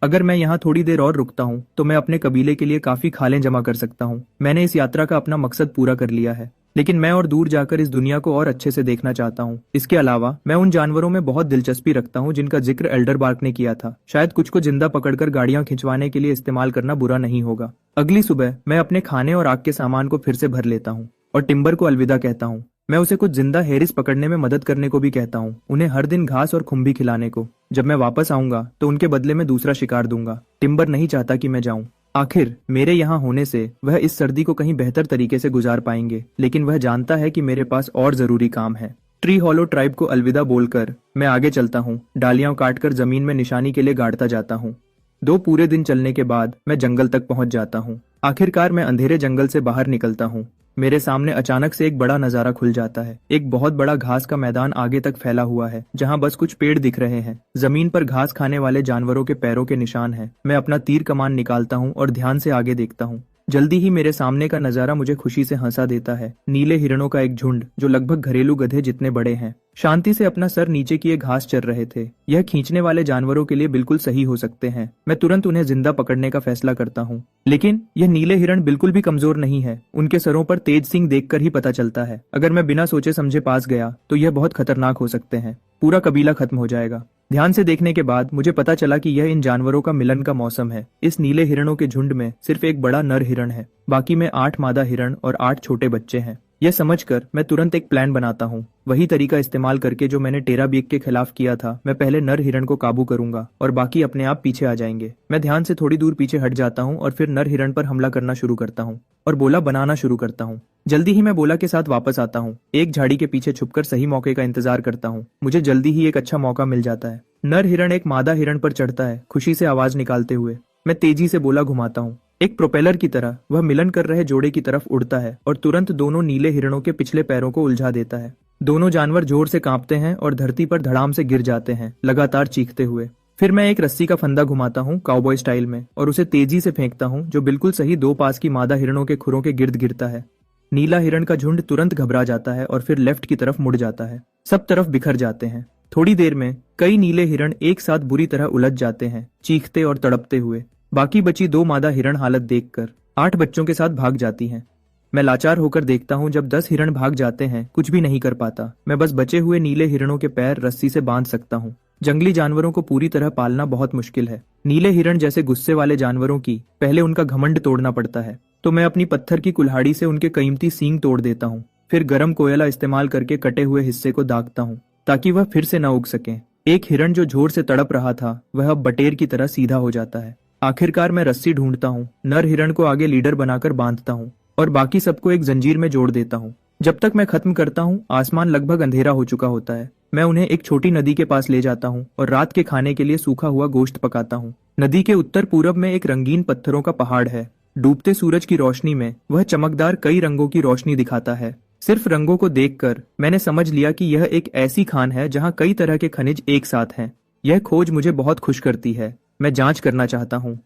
अगर मैं यहाँ थोड़ी देर और रुकता हूँ तो मैं अपने कबीले के लिए काफी खालें जमा कर सकता हूँ। मैंने इस यात्रा का अपना मकसद पूरा कर लिया है, लेकिन मैं और दूर जाकर इस दुनिया को और अच्छे से देखना चाहता हूँ। इसके अलावा मैं उन जानवरों में बहुत दिलचस्पी रखता हूँ जिनका जिक्र एल्डर बार्क ने किया था। शायद कुछ को जिंदा पकड़कर गाड़ियां खिंचवाने के लिए इस्तेमाल करना बुरा नहीं होगा। अगली सुबह मैं अपने खाने और आग के सामान को फिर से भर लेता हूँ और टिम्बर को अलविदा कहता हूँ। मैं उसे कुछ जिंदा हेरिस पकड़ने में मदद करने को भी कहता हूँ, उन्हें हर दिन घास और खुम्भी खिलाने को। जब मैं वापस आऊंगा तो उनके बदले में दूसरा शिकार दूंगा। टिम्बर नहीं चाहता कि मैं जाऊं। आखिर मेरे यहाँ होने से वह इस सर्दी को कहीं बेहतर तरीके से गुजार पाएंगे, लेकिन वह जानता है कि मेरे पास और जरूरी काम है। ट्री हॉलो ट्राइब को अलविदा बोलकर मैं आगे चलता हूँ। डालियां काटकर जमीन में निशानी के लिए गाड़ता जाता हूँ। 2 पूरे दिन चलने के बाद मैं जंगल तक पहुंच जाता हूँ। आखिरकार मैं अंधेरे जंगल से बाहर निकलता हूँ। मेरे सामने अचानक से एक बड़ा नजारा खुल जाता है। एक बहुत बड़ा घास का मैदान आगे तक फैला हुआ है, जहाँ बस कुछ पेड़ दिख रहे हैं। जमीन पर घास खाने वाले जानवरों के पैरों के निशान हैं। मैं अपना तीर कमान निकालता हूँ और ध्यान से आगे देखता हूँ। जल्दी ही मेरे सामने का नजारा मुझे खुशी से हंसा देता है। नीले हिरणों का एक झुंड जो लगभग घरेलू गधे जितने बड़े हैं, शांति से अपना सर नीचे किए घास चर रहे थे। यह खींचने वाले जानवरों के लिए बिल्कुल सही हो सकते हैं। मैं तुरंत उन्हें जिंदा पकड़ने का फैसला करता हूँ। लेकिन यह नीले हिरण बिल्कुल भी कमजोर नहीं है। उनके सरों पर तेज सींग देखकर ही पता चलता है। अगर मैं बिना सोचे समझे पास गया तो यह बहुत खतरनाक हो सकते हैं। पूरा कबीला खत्म हो जाएगा। ध्यान से देखने के बाद मुझे पता चला कि यह इन जानवरों का मिलन का मौसम है। इस नीले हिरणों के झुंड में सिर्फ एक बड़ा नर हिरण है, बाकी में 8 मादा हिरण और 8 छोटे बच्चे हैं। यह समझकर मैं तुरंत एक प्लान बनाता हूँ। वही तरीका इस्तेमाल करके जो मैंने टेराबीक के खिलाफ किया था। मैं पहले नर हिरण को काबू करूंगा और बाकी अपने आप पीछे आ जाएंगे। मैं ध्यान से थोड़ी दूर पीछे हट जाता हूँ और फिर नर हिरण पर हमला करना शुरू करता हूँ और बोला बनाना शुरू करता हूँ। जल्दी ही मैं बोला के साथ वापस आता हूँ। एक झाड़ी के पीछे छुपकर सही मौके का इंतजार करता हूँ। मुझे जल्दी ही एक अच्छा मौका मिल जाता है। नर हिरण एक मादा हिरण पर चढ़ता है, खुशी से आवाज निकालते हुए। मैं तेजी से बोला घुमाता हूँ। एक प्रोपेलर की तरह वह मिलन कर रहे जोड़े की तरफ उड़ता है और तुरंत दोनों नीले हिरणों के पिछले पैरों को उलझा देता है। दोनों जानवर जोर से कांपते हैं और धरती पर धड़ाम से गिर जाते हैं, लगातार चीखते हुए। फिर मैं एक रस्सी का फंदा घुमाता हूँ काउबॉय स्टाइल में और उसे तेजी से फेंकता हूँ, जो बिल्कुल सही 2 पास की मादा हिरणों के खुरों के गिर्द गिरता है। नीला हिरण का झुंड तुरंत घबरा जाता है और फिर लेफ्ट की तरफ मुड़ जाता है। सब तरफ बिखर जाते हैं। थोड़ी देर में कई नीले हिरण एक साथ बुरी तरह उलझ जाते हैं, चीखते और तड़पते हुए। बाकी बची 2 मादा हिरण हालत देखकर 8 बच्चों के साथ भाग जाती हैं। मैं लाचार होकर देखता हूँ जब 10 हिरण भाग जाते हैं। कुछ भी नहीं कर पाता। मैं बस बचे हुए नीले हिरणों के पैर रस्सी से बांध सकता हूँ। जंगली जानवरों को पूरी तरह पालना बहुत मुश्किल है। नीले हिरण जैसे गुस्से वाले जानवरों की पहले उनका घमंड तोड़ना पड़ता है, तो मैं अपनी पत्थर की कुल्हाड़ी से उनके कीमती सींग तोड़ देता हूँ। फिर गर्म कोयला इस्तेमाल करके कटे हुए हिस्से को दागता हूँ ताकि वह फिर से न उग सके। एक हिरण जो जोर से तड़प रहा था वह अब बटेर की तरह सीधा हो जाता है। आखिरकार मैं रस्सी ढूंढता हूँ, नर हिरण को आगे लीडर बनाकर बांधता हूँ और बाकी सबको एक जंजीर में जोड़ देता हूँ। जब तक मैं खत्म करता हूँ आसमान लगभग अंधेरा हो चुका होता है। मैं उन्हें एक छोटी नदी के पास ले जाता हूँ और रात के खाने के लिए सूखा हुआ गोश्त पकाता हूँ। नदी के उत्तर पूरब में एक रंगीन पत्थरों का पहाड़ है। डूबते सूरज की रोशनी में वह चमकदार कई रंगों की रोशनी दिखाता है। सिर्फ रंगों को देखकर मैंने समझ लिया कि यह एक ऐसी खान है जहाँ कई तरह के खनिज एक साथ हैं। यह खोज मुझे बहुत खुश करती है। मैं जांच करना चाहता हूँ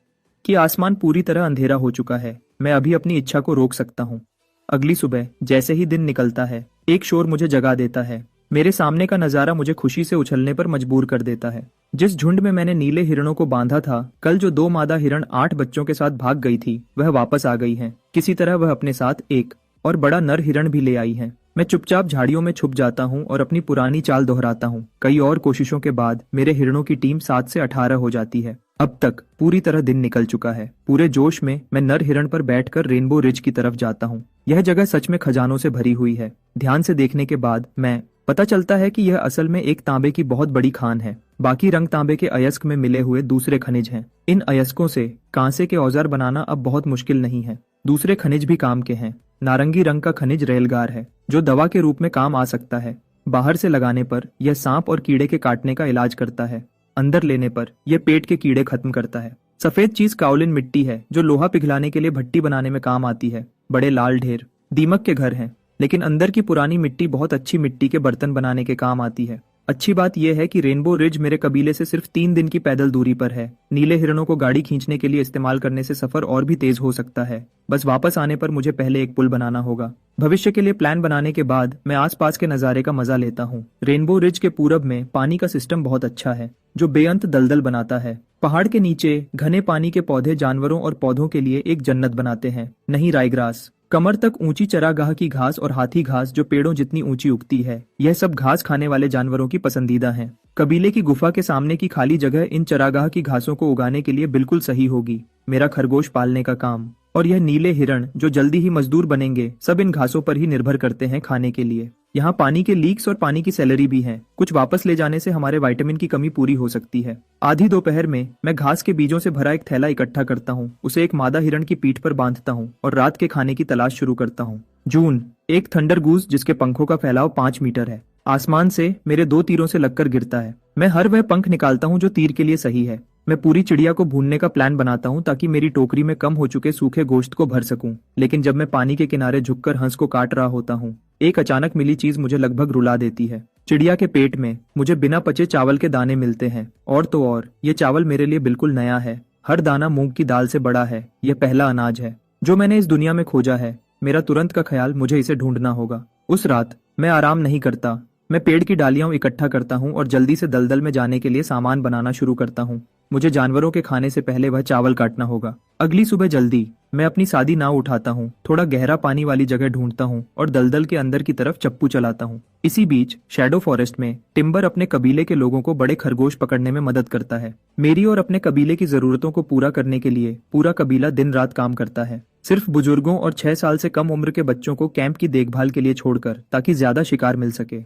कि आसमान पूरी तरह अंधेरा हो चुका है। मैं अभी अपनी इच्छा को रोक सकता हूँ। अगली सुबह जैसे ही दिन निकलता है, एक शोर मुझे जगा देता है। मेरे सामने का नजारा मुझे खुशी से उछलने पर मजबूर कर देता है। जिस झुंड में मैंने नीले हिरणों को बांधा था, कल जो 2 मादा हिरण 8 बच्चों के साथ भाग गई थी, वह वापस आ गई हैं। किसी तरह वह अपने साथ एक और बड़ा नर हिरण भी ले आई हैं। मैं चुपचाप झाड़ियों में छुप जाता हूँ और अपनी पुरानी चाल दोहराता हूँ। कई और कोशिशों के बाद मेरे हिरणों की टीम 7 से 18 हो जाती है। अब तक पूरी तरह दिन निकल चुका है। पूरे जोश में मैं नर हिरण पर बैठकर रेनबो रिज की तरफ जाता हूँ। यह जगह सच में खजानों से भरी हुई है। ध्यान से देखने के बाद मैं पता चलता है कि यह असल में एक तांबे की बहुत बड़ी खान है। बाकी रंग तांबे के अयस्क में मिले हुए दूसरे खनिज हैं। इन अयस्कों से कांसे के औजार बनाना अब बहुत मुश्किल नहीं है। दूसरे खनिज भी काम के हैं। नारंगी रंग का खनिज रेलगार है, जो दवा के रूप में काम आ सकता है। बाहर से लगाने पर यह सांप और कीड़े के काटने का इलाज करता है। अंदर लेने पर यह पेट के कीड़े खत्म करता है। सफेद चीज काओलिन मिट्टी है, जो लोहा पिघलाने के लिए भट्टी बनाने में काम आती है। बड़े लाल ढेर दीमक के घर हैं, लेकिन अंदर की पुरानी मिट्टी बहुत अच्छी मिट्टी के बर्तन बनाने के काम आती है। अच्छी बात यह है कि रेनबो रिज मेरे कबीले से सिर्फ 3 दिन की पैदल दूरी पर है। नीले हिरणों को गाड़ी खींचने के लिए इस्तेमाल करने से सफर और भी तेज हो सकता है। बस वापस आने पर मुझे पहले एक पुल बनाना होगा। भविष्य के लिए प्लान बनाने के बाद मैं आसपास के नजारे का मजा लेता हूँ। रेनबो रिज के पूरब में पानी का सिस्टम बहुत अच्छा है, जो बेअंत दलदल बनाता है। पहाड़ के नीचे घने पानी के पौधे जानवरों और पौधों के लिए एक जन्नत बनाते हैं। नहीं राईग्रास, कमर तक ऊंची चरागाह की घास और हाथी घास जो पेड़ों जितनी ऊंची उगती है, यह सब घास खाने वाले जानवरों की पसंदीदा हैं। कबीले की गुफा के सामने की खाली जगह इन चरागाह की घासों को उगाने के लिए बिल्कुल सही होगी। मेरा खरगोश पालने का काम और यह नीले हिरण जो जल्दी ही मजदूर बनेंगे, सब इन घासों पर ही निर्भर करते हैं खाने के लिए। यहाँ पानी के लीक्स और पानी की सैलरी भी है। कुछ वापस ले जाने से हमारे विटामिन की कमी पूरी हो सकती है। आधी दोपहर में मैं घास के बीजों से भरा एक थैला इकट्ठा करता हूँ, उसे एक मादा हिरण की पीठ पर बांधता हूँ और रात के खाने की तलाश शुरू करता हूँ। जून, एक थंडर गूस जिसके पंखों का फैलाव 5 मीटर है, आसमान से मेरे 2 तीरों से लगकर गिरता है। मैं हर वह पंख निकालता हूँ जो तीर के लिए सही है। मैं पूरी चिड़िया को भूनने का प्लान बनाता हूँ ताकि मेरी टोकरी में कम हो चुके सूखे गोश्त को भर सकूं। लेकिन जब मैं पानी के किनारे झुककर हंस को काट रहा होता हूँ, एक अचानक मिली चीज मुझे लगभग रुला देती है। चिड़िया के पेट में मुझे बिना पचे चावल के दाने मिलते हैं, और तो और ये चावल मेरे लिए बिल्कुल नया है। हर दाना मूंग की दाल से बड़ा है। यह पहला अनाज है जो मैंने इस दुनिया में खोजा है। मेरा तुरंत का ख्याल मुझे इसे ढूंढना होगा। उस रात मैं आराम नहीं करता। मैं पेड़ की डालियां इकट्ठा करता हूं और जल्दी से दलदल में जाने के लिए सामान बनाना शुरू करता हूं। मुझे जानवरों के खाने से पहले वह चावल काटना होगा। अगली सुबह जल्दी मैं अपनी सादी नाव उठाता हूँ, थोड़ा गहरा पानी वाली जगह ढूंढता हूँ और दलदल के अंदर की तरफ चप्पू चलाता हूँ। इसी बीच शैडो फॉरेस्ट में टिम्बर अपने कबीले के लोगों को बड़े खरगोश पकड़ने में मदद करता है। मेरी और अपने कबीले की जरूरतों को पूरा करने के लिए पूरा कबीला दिन रात काम करता है, सिर्फ बुजुर्गों और 6 साल से कम उम्र के बच्चों को कैंप की देखभाल के लिए छोड़कर, ताकि ज्यादा शिकार मिल सके।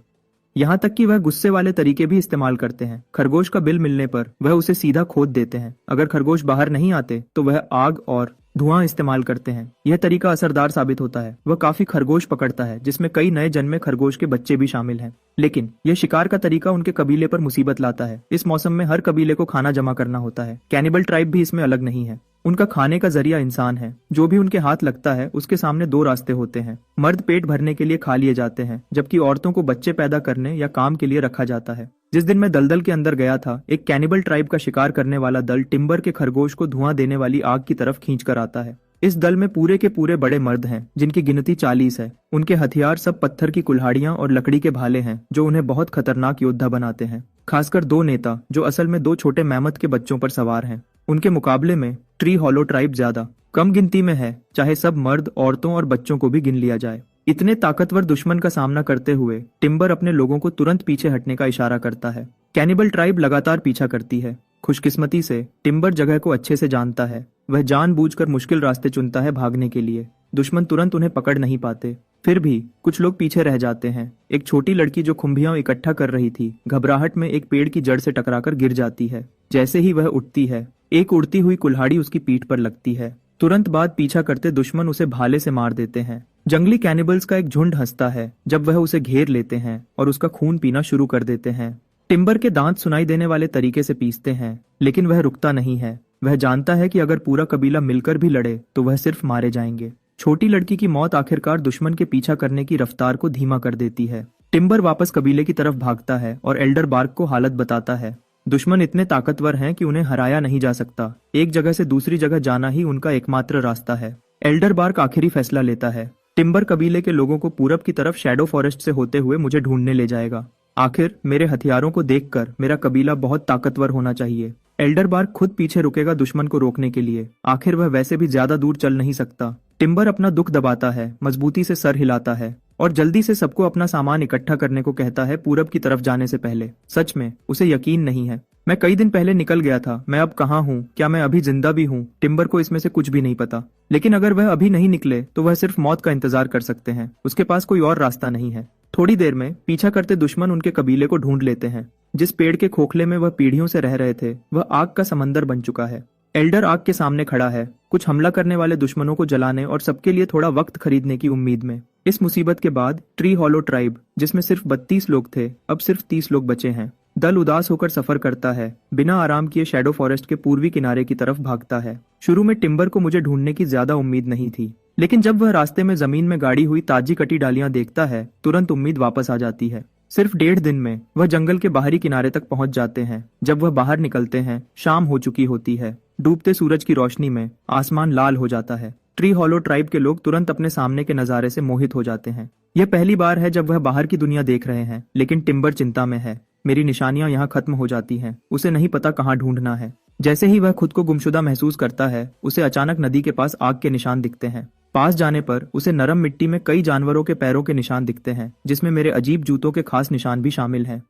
यहाँ तक कि वह गुस्से वाले तरीके भी इस्तेमाल करते हैं। खरगोश का बिल मिलने पर वह उसे सीधा खोद देते हैं। अगर खरगोश बाहर नहीं आते तो वह आग और धुआं इस्तेमाल करते हैं। यह तरीका असरदार साबित होता है। वह काफी खरगोश पकड़ता है, जिसमें कई नए जन्मे खरगोश के बच्चे भी शामिल हैं। लेकिन यह शिकार का तरीका उनके कबीले पर मुसीबत लाता है। इस मौसम में हर कबीले को खाना जमा करना होता है। कैनिबल ट्राइब भी इसमें अलग नहीं है। उनका खाने का जरिया इंसान है। जो भी उनके हाथ लगता है उसके सामने 2 रास्ते होते हैं। मर्द पेट भरने के लिए खा लिए जाते हैं, जबकि औरतों को बच्चे पैदा करने या काम के लिए रखा जाता है। जिस दिन मैं दलदल के अंदर गया था, एक कैनिबल ट्राइब का शिकार करने वाला दल टिम्बर के खरगोश को धुआं देने वाली आग की तरफ खींच कर आता है। इस दल में पूरे के पूरे बड़े मर्द हैं, जिनकी गिनती 40 है। उनके हथियार सब पत्थर की कुल्हाड़ियां और लकड़ी के भाले हैं, जो उन्हें बहुत खतरनाक योद्धा बनाते हैं। खासकर 2 नेता, जो असल में 2 छोटे मैमथ के बच्चों पर सवार हैं। उनके मुकाबले में ट्री हॉलो ट्राइब ज्यादा कम गिनती में है, चाहे सब मर्द, औरतों और बच्चों को भी गिन लिया जाए। इतने ताकतवर दुश्मन का सामना करते हुए टिम्बर अपने लोगों को तुरंत पीछे हटने का इशारा करता है। कैनिबल ट्राइब लगातार पीछा करती है। खुशकिस्मती से टिम्बर जगह को अच्छे से जानता है। वह जानबूझकर मुश्किल रास्ते चुनता है भागने के लिए। दुश्मन तुरंत उन्हें पकड़ नहीं पाते। फिर भी कुछ लोग पीछे रह जाते हैं। एक छोटी लड़की जो खुम्बियां इकट्ठा कर रही थी, घबराहट में एक पेड़ की जड़ से टकराकर गिर जाती है। जैसे ही वह उठती है, एक उड़ती हुई कुल्हाड़ी उसकी पीठ पर लगती है। तुरंत बाद पीछा करते दुश्मन उसे भाले से मार देते हैं। जंगली कैनिबल्स का एक झुंड हंसता है जब वह उसे घेर लेते हैं और उसका खून पीना शुरू कर देते हैं। टिम्बर के दांत सुनाई देने वाले तरीके से पीसते हैं, लेकिन वह रुकता नहीं है। वह जानता है कि अगर पूरा कबीला मिलकर भी लड़े तो वह सिर्फ मारे जाएंगे। छोटी लड़की की मौत आखिरकार दुश्मन के पीछा करने की रफ्तार को धीमा कर देती है। टिम्बर वापस कबीले की तरफ भागता है और एल्डर बार्क को हालत बताता है। दुश्मन इतने ताकतवर हैं कि उन्हें हराया नहीं जा सकता। एक जगह से दूसरी जगह जाना ही उनका एकमात्र रास्ता है। एल्डर बार्क आखिरी फैसला लेता है। टिम्बर कबीले के लोगों को पूरब की तरफ शैडो फॉरेस्ट से होते हुए मुझे ढूंढने ले जाएगा। आखिर मेरे हथियारों को देखकर मेरा कबीला बहुत ताकतवर होना चाहिए। एल्डर बार्क खुद पीछे रुकेगा दुश्मन को रोकने के लिए। आखिर वह वैसे भी ज्यादा दूर चल नहीं सकता। टिम्बर अपना दुख दबाता है, मजबूती से सर हिलाता है और जल्दी से सबको अपना सामान इकट्ठा करने को कहता है पूरब की तरफ जाने से पहले। सच में उसे यकीन नहीं है। मैं कई दिन पहले निकल गया था। मैं अब कहाँ हूँ? क्या मैं अभी जिंदा भी हूँ? टिम्बर को इसमें से कुछ भी नहीं पता। लेकिन अगर वह अभी नहीं निकले तो वह सिर्फ मौत का इंतजार कर सकते हैं। उसके पास कोई और रास्ता नहीं है। थोड़ी देर में पीछा करते दुश्मन उनके कबीले को ढूंढ लेते हैं। जिस पेड़ के खोखले में वह पीढ़ियों से रह रहे थे, वह आग का समंदर बन चुका है। एल्डर आग के सामने खड़ा है, कुछ हमला करने वाले दुश्मनों को जलाने और सबके लिए थोड़ा वक्त खरीदने की उम्मीद में। इस मुसीबत के बाद ट्री हॉलो ट्राइब, जिसमें सिर्फ 32 लोग थे, अब सिर्फ 30 लोग बचे हैं। दल उदास होकर सफर करता है, बिना आराम किए शैडो फॉरेस्ट के पूर्वी किनारे की तरफ भागता है। शुरू में टिम्बर को मुझे ढूंढने की ज्यादा उम्मीद नहीं थी, लेकिन जब वह रास्ते में जमीन में गाड़ी हुई ताजी कटी डालियां देखता है, तुरंत उम्मीद वापस आ जाती है। सिर्फ 1.5 दिन में वह जंगल के बाहरी किनारे तक पहुंच जाते हैं। जब वह बाहर निकलते हैं, शाम हो चुकी होती है। डूबते सूरज की रोशनी में आसमान लाल हो जाता है। ट्री हॉलो ट्राइब के लोग तुरंत अपने सामने के नजारे से मोहित हो जाते हैं। यह पहली बार है जब वह बाहर की दुनिया देख रहे हैं, लेकिन टिम्बर चिंता में है। मेरी निशानियां यहाँ खत्म हो जाती हैं। उसे नहीं पता कहाँ ढूंढना है। जैसे ही वह खुद को गुमशुदा महसूस करता है, उसे अचानक नदी के पास आग के निशान दिखते हैं। पास जाने पर उसे नरम मिट्टी में कई जानवरों के पैरों के निशान दिखते हैं, जिसमें मेरे अजीब जूतों के खास निशान भी शामिल हैं।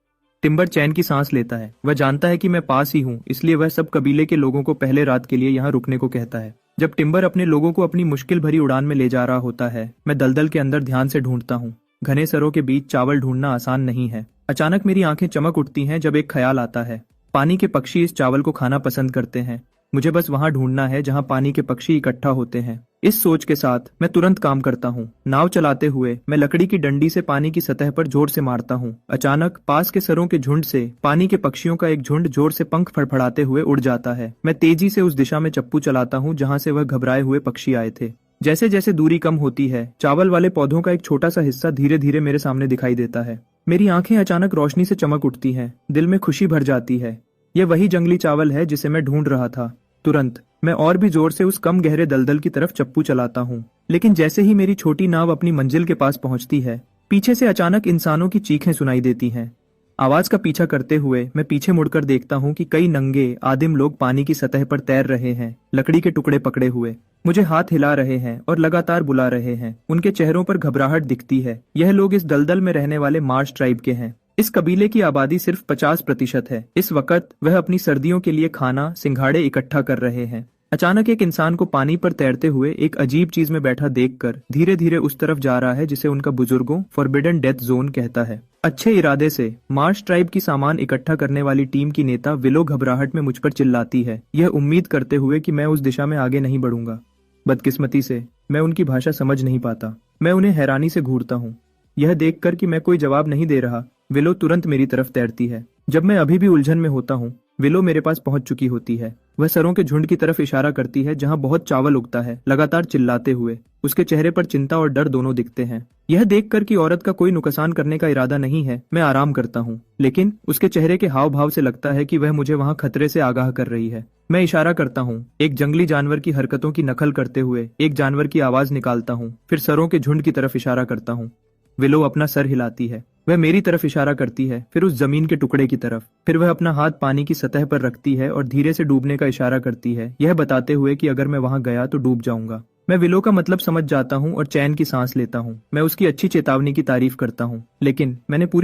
टिम्बर चैन की सांस लेता है। वह जानता है कि मैं पास ही हूँ, इसलिए वह सब कबीले के लोगों को पहले रात के लिए यहाँ रुकने को कहता है। जब टिम्बर अपने लोगों को अपनी मुश्किल भरी उड़ान में ले जा रहा होता है, मैं दलदल के अंदर ध्यान से ढूंढता हूँ। घने सरों के बीच चावल ढूंढना आसान नहीं है। अचानक मेरी आंखें चमक उठती हैं जब एक ख्याल आता है। पानी के पक्षी इस चावल को खाना पसंद करते हैं। मुझे बस वहां ढूंढना है जहां पानी के पक्षी इकट्ठा होते हैं। इस सोच के साथ मैं तुरंत काम करता हूँ। नाव चलाते हुए मैं लकड़ी की डंडी से पानी की सतह पर जोर से मारता हूँ। अचानक पास के सरों के झुंड से पानी के पक्षियों का एक झुंड जोर से पंख फड़फड़ाते हुए उड़ जाता है। मैं तेजी से उस दिशा में चप्पू चलाता हूँ जहां से वह घबराए हुए पक्षी आए थे। जैसे जैसे दूरी कम होती है, चावल वाले पौधों का एक छोटा सा हिस्सा धीरे धीरे मेरे सामने दिखाई देता है। मेरी आंखें अचानक रोशनी से चमक उठती हैं। दिल में खुशी भर जाती है। यह वही जंगली चावल है जिसे मैं ढूंढ रहा था। तुरंत मैं और भी जोर से उस कम गहरे दलदल की तरफ चप्पू चलाता हूँ। लेकिन जैसे ही मेरी छोटी नाव अपनी मंजिल के पास पहुंचती है, पीछे से अचानक इंसानों की चीखें सुनाई देती हैं। आवाज का पीछा करते हुए मैं पीछे मुड़कर देखता हूँ कि कई नंगे आदिम लोग पानी की सतह पर तैर रहे हैं, लकड़ी के टुकड़े पकड़े हुए। मुझे हाथ हिला रहे हैं और लगातार बुला रहे हैं। उनके चेहरों पर घबराहट दिखती है। यह लोग इस दलदल में रहने वाले मार्श ट्राइब के हैं। इस कबीले की आबादी सिर्फ 50% है। इस वक्त वह अपनी सर्दियों के लिए खाना सिंघाड़े इकट्ठा कर रहे हैं। अचानक एक इंसान को पानी पर तैरते हुए एक अजीब चीज में बैठा देखकर धीरे धीरे उस तरफ जा रहा है जिसे उनका बुजुर्गों फॉरबिडन डेथ जोन कहता है। अच्छे इरादे से मार्श ट्राइब की सामान इकट्ठा करने वाली टीम की नेता विलो घबराहट में मुझ पर चिल्लाती है, यह उम्मीद करते हुए कि मैं उस दिशा में आगे नहीं बढ़ूंगा। बदकिस्मती से मैं उनकी भाषा समझ नहीं पाता। मैं उन्हें हैरानी से घूरता हूँ। यह देखकर कि मैं कोई जवाब नहीं दे रहा, विलो तुरंत मेरी तरफ तैरती है। जब मैं अभी भी उलझन में होता हूँ, विलो मेरे पास पहुंच चुकी होती है। वह सरों के झुंड की तरफ इशारा करती है जहां बहुत चावल उगता है, लगातार चिल्लाते हुए। उसके चेहरे पर चिंता और डर दोनों दिखते हैं। यह देखकर कि औरत का कोई नुकसान करने का इरादा नहीं है, मैं आराम करता हूँ। लेकिन उसके चेहरे के हाव भाव से लगता है कि वह मुझे वहां खतरे से आगाह कर रही है। मैं इशारा करता हूँ, एक जंगली जानवर की हरकतों की नकल करते हुए एक जानवर की आवाज निकालता हूँ। फिर सरों के झुंड की तरफ इशारा करता हूँ। विलो अपना सर हिलाती है। वह मेरी तरफ इशारा करती है, फिर उस जमीन के टुकड़े की तरफ। फिर वह अपना हाथ पानी की सतह पर रखती है और धीरे से डूबने का इशारा करती है, यह बताते हुए कि अगर मैं वहां गया तो डूब जाऊंगा। मैं विलो का मतलब समझ जाता हूँ और चैन की सांस लेता हूँ। मैं उसकी अच्छी चेतावनी की तारीफ करता हूँ, लेकिन मैंने पूरी